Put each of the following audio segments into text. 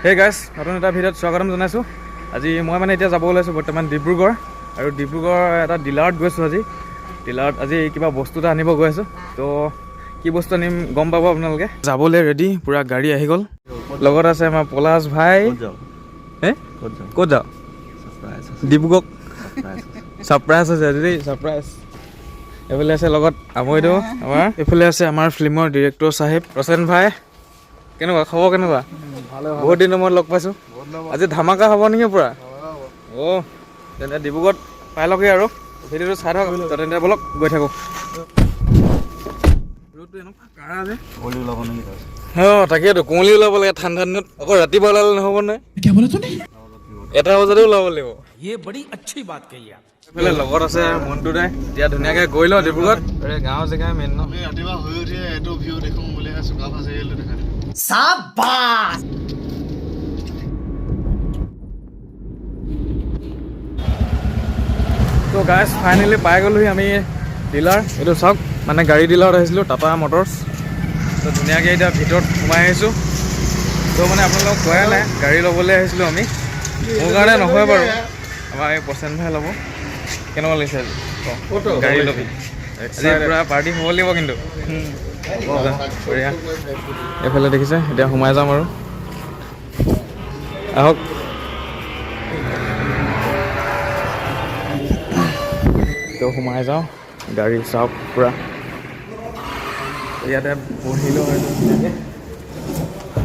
হে গাইছ, নতুন এটা ভিডিঅ'ত স্বাগতম জনাইছোঁ। আজি মই মানে এতিয়া যাব ওলাইছোঁ বৰ্তমান ডিব্ৰুগড়, আৰু ডিব্ৰুগড় এটা ডিলাৰত গৈছোঁ। ডিলাৰত আজি কিবা বস্তু এটা আনিব গৈ আছোঁ। তো কি বস্তু আনিম গম পাব আপোনালোকে। যাবলৈ ৰেডি, পূৰা গাড়ী আহি গ'ল। লগত আছে আমাৰ পলাশ ভাই। হে ক'ত যাওঁ? ডিব্ৰুগড় ছাৰপ্ৰাইজ আছে দেই, ছাৰপ্ৰাইজ। এইফালে আছে লগত আমৈদো আমাৰ, এইফালে আছে আমাৰ ফিল্মৰ ডিৰেক্টৰ চাহেব প্ৰচেন ভাই। কেনেকুৱা খবৰ কেনেকুৱা? বহুত দিনৰ মূৰত লগ পাইছোঁ। আজি ধামাকা হ'ব নেকি পূৰা? অ' তেন্তে ডিব্ৰুগড়ত পাই লগে আৰু ভিডিঅ'টো চাই থাকক। তেন্তে বলক গৈ থাকোঁ। ৰ'দটো এনেকুৱা কাঢ়া যে কুঁৱলী ওলাব নেকি? তাকেইতো কুঁৱলী ওলাব লাগে ঠাণ্ডা দিনত, আকৌ ৰাতিপুৱা ওলালে নহ'ব নহয়, 1 বজাতে ওলাব লাগিব। এইফালে লগত আছে মনটো নাই। এতিয়া ধুনীয়াকৈ গৈ লওঁ ডিব্ৰুগড়ত। গাঁৱৰ জেগাই মেইন ন। ৰাতিপুৱা শুই উঠি এইটো ভিউ দেখোঁ বুলি চুকাফা চাৰিআলিটো দেখা দিম। তো গাইজ ফাইনেলি পাই গ'লোহি আমি ডিলাৰ। এইটো চাওক, মানে গাড়ী ডিলাৰত আহিছিলোঁ, টাটা মটৰ্ছ। তো ধুনীয়াকৈ এতিয়া ভিতৰত সোমাই আহিছোঁ। তো মানে আপোনালোকক কোৱাই নাই, গাড়ী ল'বলৈ আহিছিলোঁ আমি। মোৰ কাৰণে নহয় বাৰু, আমাৰ এই প্ৰচেন ভাই ল'ব। কেনেকুৱা লাগিছে আজি গাড়ী ল'বি? আজি পূৰা পাৰ্টি হ'ব লাগিব কিন্তু। বঢ়িয়া। এইফালে দেখিছে, এতিয়া সোমাই যাম আৰু আহক। তো সোমাই যাওঁ, গাড়ী চাওক পূৰা। ইয়াতে বহিলোঁ আৰু ধুনীয়াকৈ।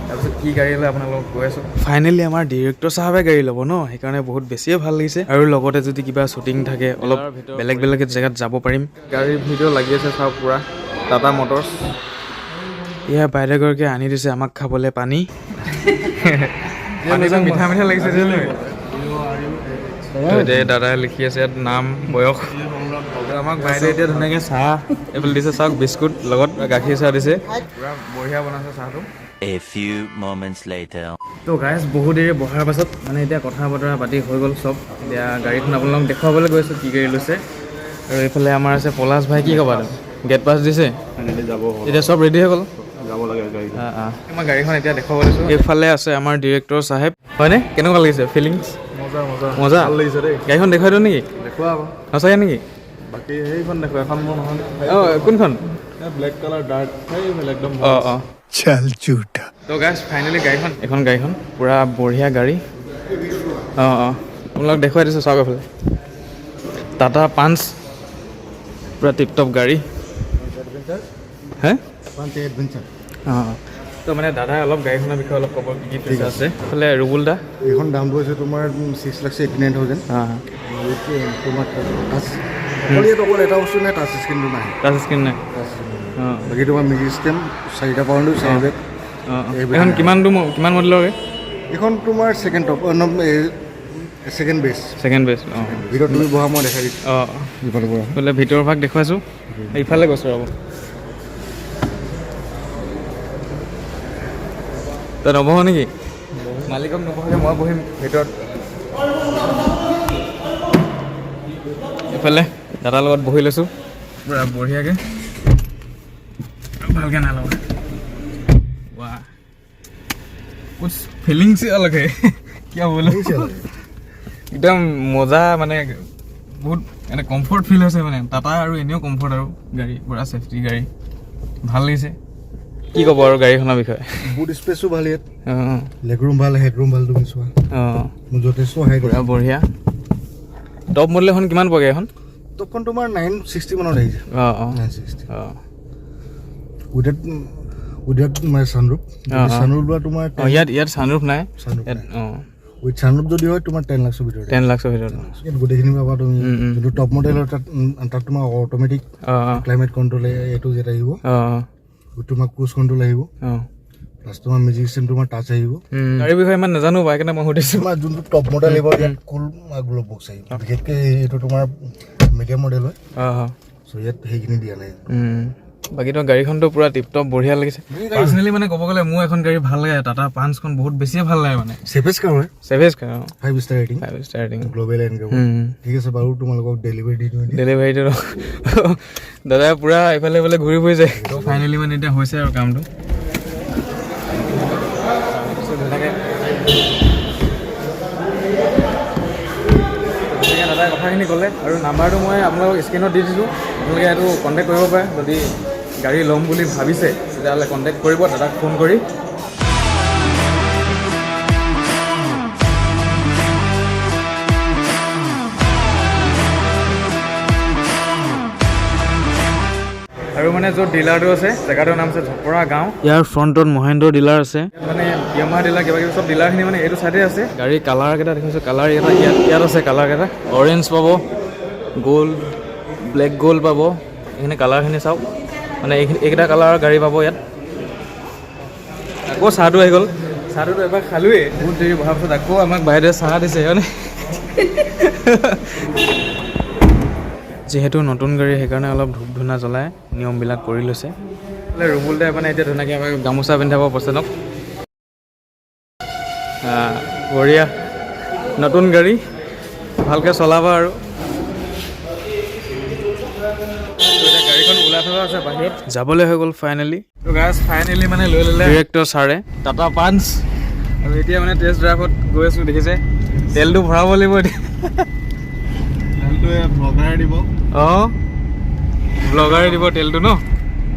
তাৰপিছত কি গাড়ী লয় আপোনালোকক কৈ আছোঁ। ফাইনেলি আমাৰ ডিৰেক্টৰ চাহাবে গাড়ী ল'ব ন, সেইকাৰণে বহুত বেছিয়ে ভাল লাগিছে। আৰু লগতে যদি কিবা শ্বুটিং থাকে, অলপ বেলেগ বেলেগ জেগাত যাব পাৰিম। গাড়ীৰ ভিডিঅ' লাগি আছে চাওক পূৰা, টাটা মটৰ্ছ। এয়া বাইদেউগৰাকীয়ে আনি দিছে আমাক খাবলৈ পানী। পানীটো মিঠা মিঠা লাগিছে যে। এতিয়া দাদাই লিখি আছে ইয়াত নাম, বয়স। আমাক বাইদেউ এতিয়া ধুনীয়াকৈ চাহ এইফালে দিছে চাওক, বিস্কুট লগত গাখীৰ চাহ দিছে। পূৰা বঢ়িয়া বনাইছে চাহটো। A few moments later. তো গাইজ বহু দেৰি বহাৰ পাছত মানে এতিয়া কথা বতৰা পাতি হৈ গ'ল চব। এতিয়া গাড়ীখন আপোনালোকক দেখুৱাবলৈ গৈছোঁ কি গাড়ী লৈছে। আৰু এইফালে আমাৰ আছে পলাশ ভাই। কি ক'বা তুমি? গেট পাছ দিছে, এতিয়া চব ৰেডি হৈ গ'ল, যাব লাগে গাড়ী। আমাৰ গাড়ীখন এতিয়া দেখুৱাব লৈছোঁ। এইফালে আছে আমাৰ ডিৰেক্টৰ চাহেব। হয়নে? কেনেকুৱা লাগিছে ফিলিংছ? মজা লাগিছে দেই। গাড়ীখন দেখুৱাই দিওঁ নেকি? দেখুৱা আকৌ। সঁচাকৈ নেকি? বাকী সেইখন দেখুৱা, এখন মোৰ নহয়। কোনখন? ব্লেক কালাৰ ডাৰ্ক, সেইফালে একদম। অঁ চল ঝুটা। তো গাইজ ফাইনেলি গাড়ীখন গাড়ীখন পূৰা বঢ়িয়া গাড়ী। আপোনালোক দেখুৱাই দিছোঁ চাওক। এইফালে টাটা পাঞ্চ, পূৰা টিপটপ গাড়ী। হে তো মানে দাদাই অলপ গাড়ীখনৰ বিষয়ে অলপ ক'ব, কি কি আছে। এইফালে ৰুবুল দা। এইখন দামটো হৈছে তোমাৰ 6,89,000। তোমাৰ অকল এটা বস্তু নাই, টাচ স্ক্ৰীণটো নাই। টাচ স্ক্ৰীণ নাই। বাকী তোমাৰ মিউজিক ছিষ্টেম 4টা পাউণ্ডো 4 বেগ। এইখন কিমান মডেলৰ? এইখন তোমাৰ ছেকেণ্ড টপ, ছেকেণ্ড বেছ। ভিতৰত তুমি বহা মই দেখাই দিছোঁ। এইফালে ভিতৰৰ ভাগ দেখুৱাইছোঁ। এইফালে গৈছোঁ ৰ'ব। তই নবহ নেকি? মালিকক নবহাকৈ মই বহিম ভিতৰত। এইফালে দাদাৰ লগত বহি লৈছোঁ পূৰা বঢ়িয়াকৈ, ভালকৈ নালাগে। ৱাহ, কুছ ফিলিংছ अलग है। क्या बोलो, একদম মজা। মানে বহুত মানে কমফৰ্ট ফিল হৈছে। মানে টাটা আৰু এনেও কমফৰ্ট, আৰু গাড়ী পূৰা ছেফটি গাড়ী, ভাল লাগিছে। কি ক'ব আৰু গাড়ীখনৰ বিষয়ে? বুট স্পেচো ভাল ইয়াত, লেগৰুম ভাল, হেডৰুম ভাল। তুমি চোৱা যথেষ্ট হাই, পূৰা বঢ়িয়া। টপ মডেল এখন কিমান পৰে? এখন টপখন তোমাৰ 960 মানত আহিছে। 960 উইথ ছানৰুফ। ছানৰুফ লোৱা তোমাৰ ইয়াত ছানৰুফ নাই। উইথ ছানৰুফ যদি হয় তোমাৰ 10 লাখৰ ভিতৰত। 10 লাখৰ ভিতৰত ইয়াত গোটেইখিনি পাবা তুমি। যোনটো টপ মডেল হয় তাত তোমাৰ অট'মেটিক ক্লাইমেট কণ্ট্ৰল এইটো যে আহিব, তোমাৰ ক্ৰুজ কণ্ট্ৰল আহিব, প্লাছ তোমাৰ মিউজিক চিষ্টেম, তোমাৰ টাচ আহিব। গাড়ীৰ বিষয়ে ইমান নাজানো বাৰু, সেইকাৰণে মই সুধিছোঁ। তোমাৰ যোনটো টপ মডেল আহিব ইয়াত কুল গ্ল'ব বক্স আহিব। বিশেষকৈ এইটো তোমাৰ মিডিয়াম মডেল হয়, চ' ইয়াত সেইখিনি দিয়া নাই। বাকী তো গাড়ীখনটো পূৰা টিপটপ বঢ়িয়া লাগিছে। পাৰ্চনেলি মানে ক'ব গ'লে মোৰ এখন গাড়ী ভাল লাগে, টাটা পাঞ্চখন বহুত বেছিয়ে ভাল লাগে। মানে চেভেজ কাৰ হয়, 5 ষ্টাৰ ৰেটিং, গ্ল'বেল এনকাম। ঠিক আছে বাৰু, তোমালোকক ডেলিভাৰী দি দিওঁ। ডেলিভাৰীটো দাদাই পূৰা এইফালে ঘূৰি ফুৰি যায়। তো ফাইনেলি মানে এতিয়া হৈছে আৰু কামটো। গতিকে দাদাই কথাখিনি ক'লে আৰু নাম্বাৰটো মই আপোনালোকক স্ক্ৰীণত দি দিছোঁ, আপোনালোকে এইটো কণ্টেক্ট কৰিব পাৰে। যদি গাড়ী ল'ম বুলি ভাবিছে তেতিয়াহ'লে কণ্টেক্ট কৰিব দাদাক ফোন কৰি। আৰু মানে য'ত ডিলাৰটো আছে জেগাটোৰ নাম আছে ঝপৰা গাঁও। ইয়াৰ ফ্ৰণ্টত মহেন্দ্ৰ ডিলাৰ আছে। মানে য়ামাহা ডিলাৰ কিবা কিবি চব ডিলাৰখিনি মানে এইটো চাইডে আছে। গাড়ী কালাৰ কেইটা দেখিছোঁ, কালাৰ এটা ইয়াত আছে, কালাৰ কেইটা অৰেঞ্জ পাব, গ'ল্ড, ব্লেক গ'ল্ড পাব। এইখিনি কালাৰখিনি চাওক, মানে এইকেইটা কালাৰৰ গাড়ী পাব ইয়াত। আকৌ চাহটো আহি গ'ল। চাহটোতো এবাৰ খালোৱেই, বহুত দেৰি বহাৰ পিছত আকৌ আমাক বাইদেৱে চাহ দিছে মানে। যিহেতু নতুন গাড়ী সেইকাৰণে অলপ ধূপ ধূনা জ্বলাই নিয়মবিলাক কৰি লৈছে। ৰুবুলতে মানে এতিয়া ধুনীয়াকৈ আমাক গামোচা পিন্ধাব প্ৰচেনক। বঢ়িয়া, নতুন গাড়ী ভালকৈ চলাবা আৰু। এতিয়া গাড়ীখন ওলাই থকা আছে বাহিৰত, যাবলৈ হৈ গ'ল ফাইনেলি। তো গাছ ফাইনেলি মানে লৈ ল'লে ডিৰেক্টৰ ছাৰে টাটা পাঞ্চ। আৰু এতিয়া মানে টেষ্ট ড্ৰাইভত গৈ আছোঁ, দেখিছে তেলটো ভৰাব লাগিব এতিয়া। অঁ ব্লগাৰে দিব তেলটো ন।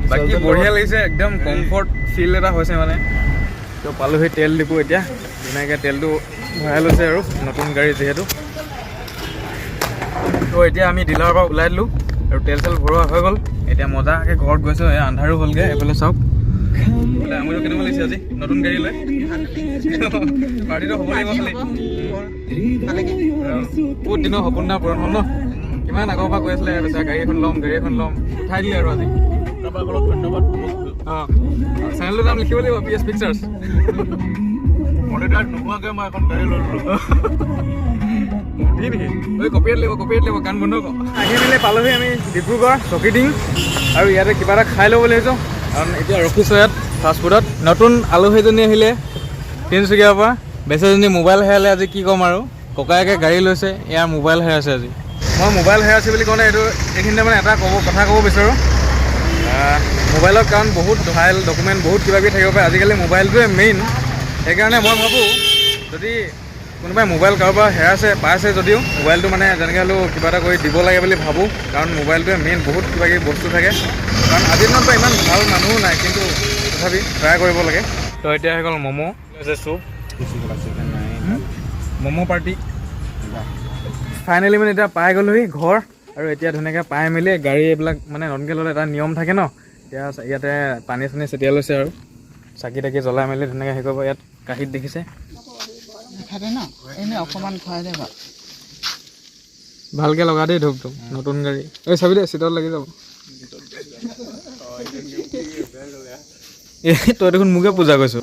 বাকী বঢ়িয়া লাগিছে, একদম কমফৰ্ট ফিল এটা হৈছে মানে। তো পালোহি তেল ডিপু, এতিয়া ধুনীয়াকৈ তেলটো ভৰাই লৈছে আৰু নতুন গাড়ী যিহেতু। তো এতিয়া আমি ডিলাৰৰ পৰা ওলাই দিলোঁ আৰু তেল চেল ভৰোৱা হৈ গ'ল। এতিয়া মজাকৈ ঘৰত গৈছোঁ, এই আন্ধাৰো হ'লগৈ। এইফালে চাওক আমিতো কেনেকুৱা লাগিছে আজি নতুন গাড়ী লৈ। পাৰ্টিটো হ'ব লাগিব খালি। বহুত দিনৰ সপোন এটা পূৰণ হ'ল ন। কিমান আগৰ পৰা কৈ আছিলে গাড়ী এখন ল'ম, গাড়ী এখন ল'ম, উঠাই দিলে আৰু আজি। অঁ চেনেলটোৰ নাম লিখিব লাগিব, PS Pictures। নোহোৱাকৈ মই এখন গাড়ী ল'লোঁ। কপিয়াত লাগিব গান বন্ধ কৰ। আহি মেলি পালোহি আমি ডিব্ৰুগড় চকিডিং, আৰু ইয়াতে কিবা এটা খাই ল'ব বুলি ভাবিছোঁ কাৰণ এতিয়া ৰখিছোঁ ইয়াত ফাষ্টফুডত। নতুন আলহীজনী আহিলে তিনিচুকীয়াৰ পৰা। বেচেৰীজনী মোবাইল হেৰালে, আজি কি ক'ম আৰু। ককায়েকে গাড়ী লৈছে, ইয়াৰ মোবাইল হেৰাইছে আজি। মই মোবাইল হেৰাইছে বুলি কওঁতে এইখিনিতে মানে এটা কথা ক'ব বিচাৰোঁ। মোবাইলত কাৰণ বহুত ফাইল ডকুমেণ্ট বহুত কিবা কিবি থাকিব পাৰে। আজিকালি মোবাইলটোৱে মেইন। সেইকাৰণে মই ভাবোঁ যদি কোনোবাই মোবাইল কাৰোবাৰ হেৰাইছে পাইছে যদিও মোবাইলটো মানে যেনেকৈ হ'লেও কিবা এটা কৰি দিব লাগে বুলি ভাবোঁ। কাৰণ মোবাইলটোৱে মেইন, বহুত কিবা কিবি বস্তু থাকে। কাৰণ আজিৰ দিনত ইমান ভাল মানুহো নাই, কিন্তু তথাপি ট্ৰাই কৰিব লাগে। তো এতিয়া হৈ গ'ল ম'ম' চুপ, ম'ম' পাৰ্টি ফাইনেলি মানে এতিয়া পাই গ'লোহি ঘৰ। আৰু এতিয়া ধুনীয়াকৈ পাই মেলি গাড়ী এইবিলাক মানে নতুনকৈ ল'লে এটা নিয়ম থাকে ন। এতিয়া ইয়াতে পানী চানী ছটিয়াই লৈছে আৰু চাকি তাকি জ্বলাই মেলি ধুনীয়াকৈ হেৰি কৰিব। ইয়াত কাঁহীত দেখিছে অকণমান খুৱাই দে বাৰু। ভালকৈ লগা দেই ধূপটো, নতুন গাড়ী। এই চাবি দেই, চিটত লাগি যাব। তই দেখোন মোকে পূজা কৰিছ।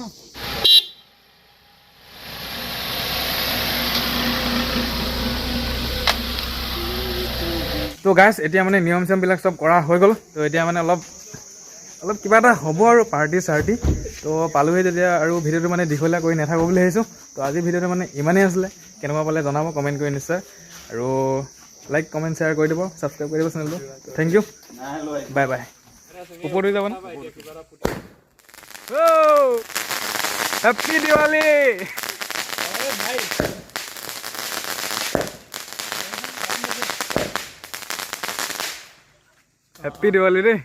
তো গাইছ এতিয়া মানে নিয়ম চিয়মবিলাক চব কৰা হৈ গ'ল। তো এতিয়া মানে অলপ কিবা এটা হ'ব আৰু পাৰ্টি চাৰ্টি। তো পালোহি তেতিয়া আৰু ভিডিঅ'টো মানে দীঘলীয়া কৰি নাথাকোঁ বুলি ভাবিছোঁ। তো আজিৰ ভিডিঅ'টো মানে ইমানেই আছিলে। কেনেকুৱা পালে জনাব কমেণ্ট কৰি নিশ্চয়, আৰু লাইক কমেণ্ট শ্বেয়াৰ কৰি দিব, ছাবস্ক্ৰাইব কৰি দিব চেনেলটো। Thank you, bye bye. ওপৰত হৈ যাব না। হেপ্পী দিৱালী। হেপ্পী দিৱালী দেই।